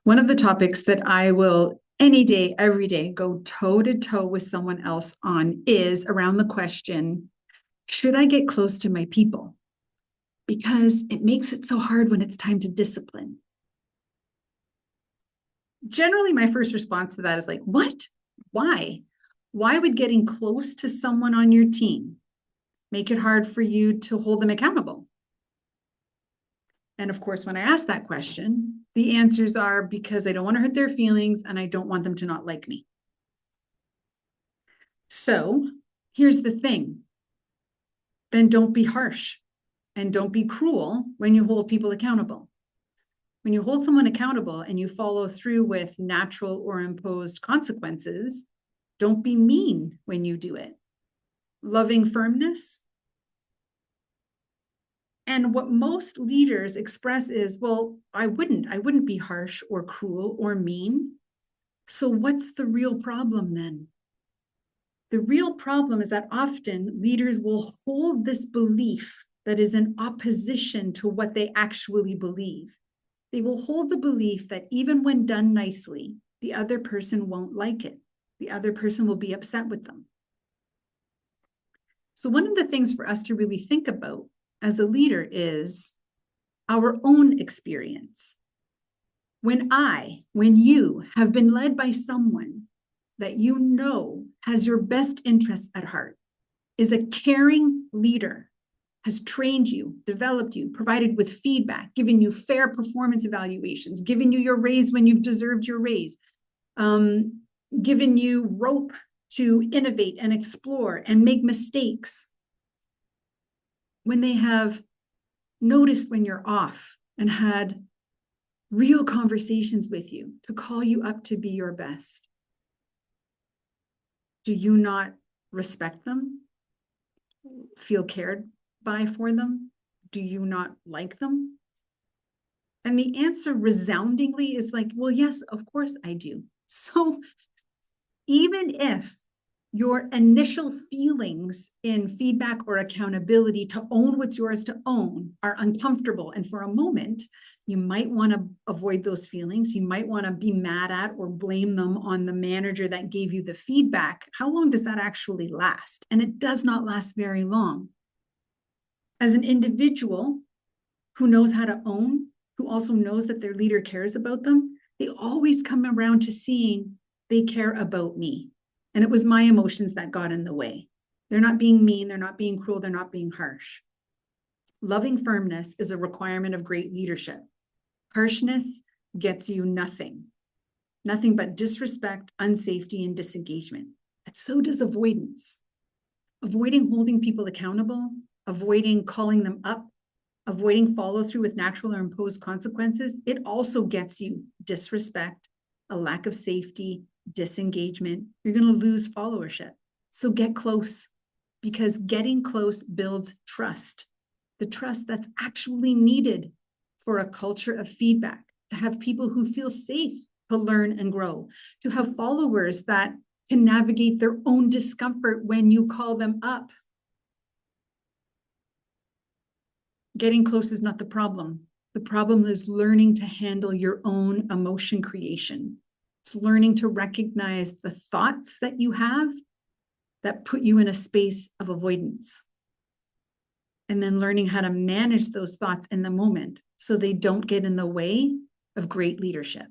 One of the topics that I will any day, every day, go toe to toe with someone else on is around the question, should I get close to my people? Because it makes it so hard when it's time to discipline. Generally, my first response to that is like, what? Why? Why would getting close to someone on your team make it hard for you to hold them accountable? And of course, when I ask that question, the answers are because I don't want to hurt their feelings and I don't want them to not like me. So here's the thing. Then don't be harsh and don't be cruel when you hold people accountable. When you hold someone accountable and you follow through with natural or imposed consequences, don't be mean when you do it. Loving firmness. And what most leaders express is, well, I wouldn't be harsh or cruel or mean. So what's the real problem then? The real problem is that often leaders will hold this belief that is in opposition to what they actually believe. They will hold the belief that even when done nicely, the other person won't like it. The other person will be upset with them. So one of the things for us to really think about as a leader is our own experience. When you have been led by someone that you know has your best interests at heart, is a caring leader, has trained you, developed you, provided with feedback, given you fair performance evaluations, given you your raise when you've deserved your raise, given you rope to innovate and explore and make mistakes. When they have noticed when you're off and had real conversations with you to call you up to be your best, do you not respect them? Feel cared by for them? Do you not like them? And the answer resoundingly is like, well, yes, of course I do. So even if your initial feelings in feedback or accountability to own what's yours to own are uncomfortable, and for a moment, you might want to avoid those feelings. You might want to be mad at or blame them on the manager that gave you the feedback. How long does that actually last? And it does not last very long. As an individual who knows how to own, who also knows that their leader cares about them, they always come around to seeing they care about me. And it was my emotions that got in the way. They're not being mean, they're not being cruel, they're not being harsh. Loving firmness is a requirement of great leadership. Harshness gets you nothing but disrespect, unsafety, and disengagement. And so does avoidance. Avoiding holding people accountable, avoiding calling them up, avoiding follow through with natural or imposed consequences, it also gets you disrespect, a lack of safety, disengagement. You're going to lose followership. So get close, because getting close builds trust, the trust that's actually needed for a culture of feedback, to have people who feel safe to learn and grow, to have followers that can navigate their own discomfort when you call them up. Getting close is not the problem. The problem is learning to handle your own emotion creation. It's learning to recognize the thoughts that you have that put you in a space of avoidance. And then learning how to manage those thoughts in the moment so they don't get in the way of great leadership.